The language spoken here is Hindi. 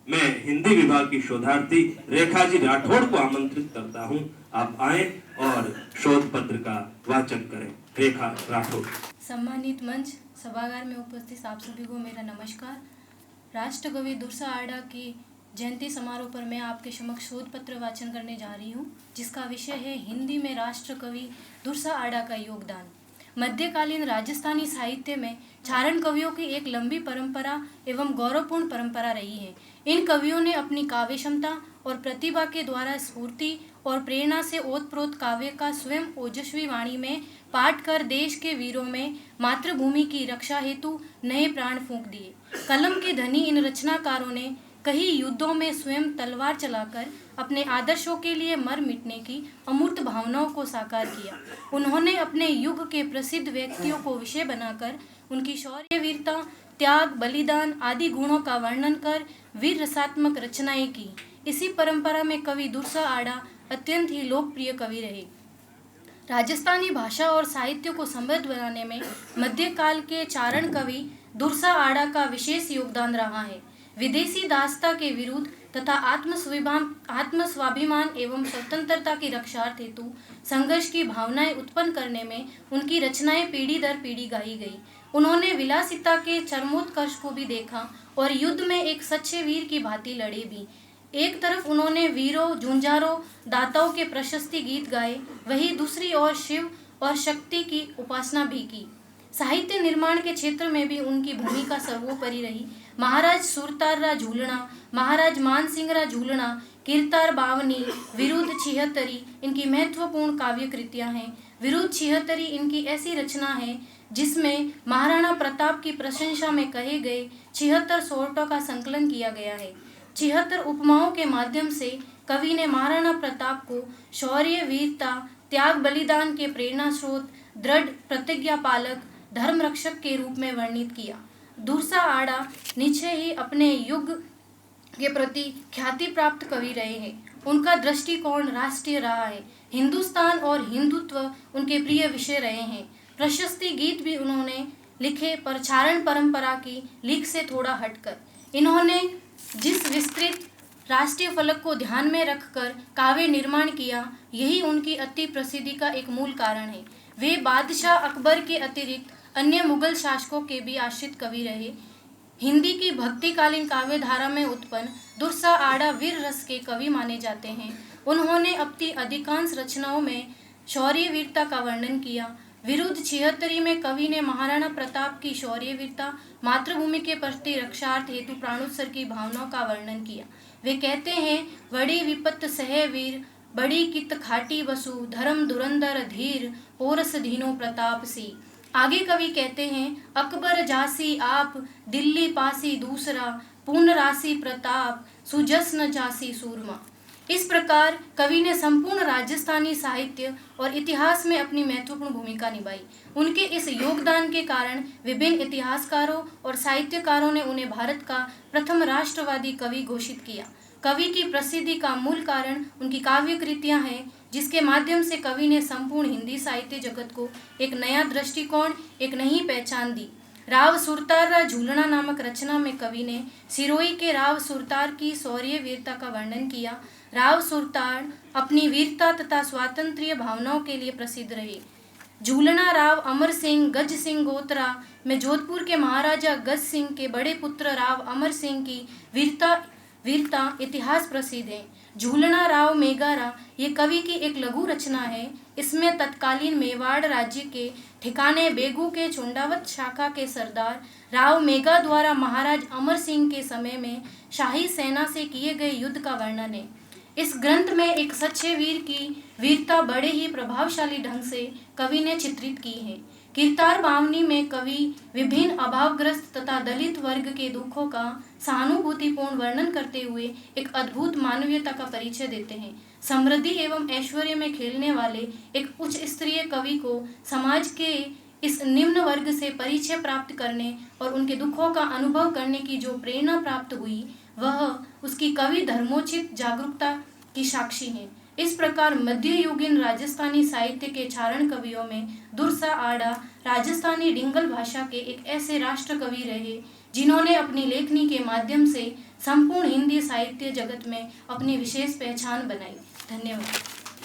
मैं हिंदी विभाग की शोधार्थी रेखा जी राठौड़ को आमंत्रित करता हूं, आप आए और शोध पत्र का वाचन करें। रेखा राठौड़। सम्मानित मंच, सभागार में उपस्थित आप सभी को मेरा नमस्कार। राष्ट्रकवि दुर्सा आडा की जयंती समारोह पर मैं आपके समक्ष शोध पत्र वाचन करने जा रही हूँ, जिसका विषय है हिंदी में राष्ट्रकवि दुर्सा आडा का योगदान। मध्यकालीन राजस्थानी साहित्य में चारण कवियों की एक लंबी परंपरा एवं गौरवपूर्ण परंपरा रही है। इन कवियों ने अपनी काव्य क्षमता और प्रतिभा के द्वारा स्फूर्ति और प्रेरणा से ओतप्रोत काव्य का स्वयं ओजस्वी वाणी में पाठ कर देश के वीरों में मातृभूमि की रक्षा हेतु नए प्राण फूंक दिए। कलम के धनी इन रचनाकारों ने कई युद्धों में स्वयं तलवार चलाकर अपने आदर्शों के लिए मर मिटने की अमूर्त भावनाओं को साकार किया। उन्होंने अपने युग के प्रसिद्ध व्यक्तियों को विषय बनाकर उनकी शौर्य, वीरता, त्याग, बलिदान आदि गुणों का वर्णन कर वीर रसात्मक रचनाएं की। इसी परंपरा में कवि दुर्सा आडा अत्यंत ही लोकप्रिय कवि रहे। राजस्थानी भाषा और साहित्य को समृद्ध बनाने में मध्यकाल के चारण कवि दुर्सा आडा का विशेष योगदान रहा है। विदेशी दासता के विरुद्ध तथा आत्मस्वाभिमान एवं स्वतंत्रता की रक्षार्थ हेतु संघर्ष की भावनाएं उत्पन्न करने में उनकी रचनाएं पीढ़ी दर पीढ़ी गाई गई। उन्होंने विलासिता के चरमोत्कर्ष को भी देखा और युद्ध में एक सच्चे वीर की भांति लड़े भी। एक तरफ उन्होंने वीरों, जूझारों, दाताओं के प्रशस्ति गीत गाए, वहीं दूसरी ओर शिव और शक्ति की उपासना भी की। साहित्य निर्माण के क्षेत्र में भी उनकी भूमिका सर्वोपरि रही। महाराज सुरताररा झूलना, महाराज मानसिंगरा झूलना, कीर्तार बावनी, विरुद्ध छिहत्तरी इनकी महत्वपूर्ण काव्य कृतियां हैं। विरुद्ध छिहत्तरी इनकी ऐसी रचना है जिसमें महाराणा प्रताप की प्रशंसा में कहे गए 76 सोरठों का संकलन किया गया है। 76 उपमाओं के माध्यम से कवि ने महाराणा प्रताप को शौर्य, वीरता, त्याग, बलिदान के प्रेरणा स्रोत, दृढ़ प्रतिज्ञा पालक, धर्म रक्षक के रूप में वर्णित किया। दुर्सा आडा निश्चय ही अपने युग के प्रति ख्याति प्राप्त कवि रहे हैं। उनका दृष्टिकोण राष्ट्रीय रहा है। हिंदुस्तान और हिंदुत्व उनके प्रिय विषय रहे हैं। प्रशस्ति गीत भी उन्होंने लिखे, पर चारण परंपरा की लीक से थोड़ा हटकर। इन्होंने जिस विस्तृत राष्ट्रीय फलक को ध्यान में रखकर काव्य निर्माण किया, यही उनकी अति प्रसिद्धि का एक मूल कारण है। वे बादशाह अकबर के अतिरिक्त अन्य मुगल शासकों के भी आश्रित कवि रहे। हिंदी की भक्तिकालीन काव्य धारा में उत्पन्न दुर्सा आडा वीर रस के कवि माने जाते हैं। उन्होंने अपनी अधिकांश रचनाओं में शौर्य, वीरता का वर्णन किया। विरुद्ध छिहत्तरी में कवि ने महाराणा प्रताप की शौर्य, वीरता, मातृभूमि के प्रति रक्षार्थ हेतु प्राणोत्सर्ग की भावनाओं का वर्णन किया। वे कहते हैं, बड़ी विपत्त सह वीर, बड़ी कित खाटी वसु, धर्म धुरंधर धीर, पोरस धीनो प्रताप सी। आगे कवि कहते हैं, अकबर जासी आप, दिल्ली पासी दूसरा, पूर्ण राशि प्रताप, सुजसन जासी सूरमा। इस प्रकार कवि ने संपूर्ण राजस्थानी साहित्य और इतिहास में अपनी महत्वपूर्ण भूमिका निभाई। उनके इस योगदान के कारण विभिन्न इतिहासकारों और साहित्यकारों ने उन्हें भारत का प्रथम राष्ट्रवादी कवि घोषित किया। कवि की प्रसिद्धि का मूल कारण उनकी काव्य कृतियां हैं, जिसके माध्यम से कवि ने संपूर्ण हिंदी साहित्य जगत को एक नया दृष्टिकोण, एक नई पहचान दी। राव सुरताररा झूलना नामक रचना में कवि ने सिरोही के राव सुरतार की शौर्य, वीरता का वर्णन किया। राव सुरतार अपनी वीरता तथा स्वातंत्र्य भावनाओं के लिए प्रसिद्ध रहे। झूलना राव अमर सिंह गज सिंह गोत्रा में जोधपुर के महाराजा गज सिंह के बड़े पुत्र राव अमर सिंह की वीरता इतिहास प्रसिद्ध है। झूलना राव मेगारा ये कवि की एक लघु रचना है। इसमें तत्कालीन मेवाड़ राज्य के ठिकाने बेगू के चोंडावत शाखा के सरदार राव मेगा द्वारा महाराज अमर सिंह के समय में शाही सेना से किए गए युद्ध का वर्णन है। इस ग्रंथ में एक सच्चे वीर की वीरता बड़े ही प्रभावशाली ढंग से कवि ने चित्रित की है। कीर्तार बावनी में कवि विभिन्न अभावग्रस्त तथा दलित वर्ग के दुखों का सहानुभूतिपूर्ण वर्णन करते हुए एक अद्भुत मानवीयता का परिचय देते हैं। समृद्धि एवं ऐश्वर्य में खेलने वाले एक उच्च स्तरीय कवि को समाज के इस निम्न वर्ग से परिचय प्राप्त करने और उनके दुखों का अनुभव करने की जो प्रेरणा प्राप्त हुई, वह उसकी कवि धर्मोचित जागरूकता की साक्षी है। इस प्रकार मध्ययुगीन राजस्थानी साहित्य के चारण कवियों में दुर्सा आडा राजस्थानी डिंगल भाषा के एक ऐसे राष्ट्र कवि रहे जिन्होंने अपनी लेखनी के माध्यम से संपूर्ण हिंदी साहित्य जगत में अपनी विशेष पहचान बनाई। धन्यवाद।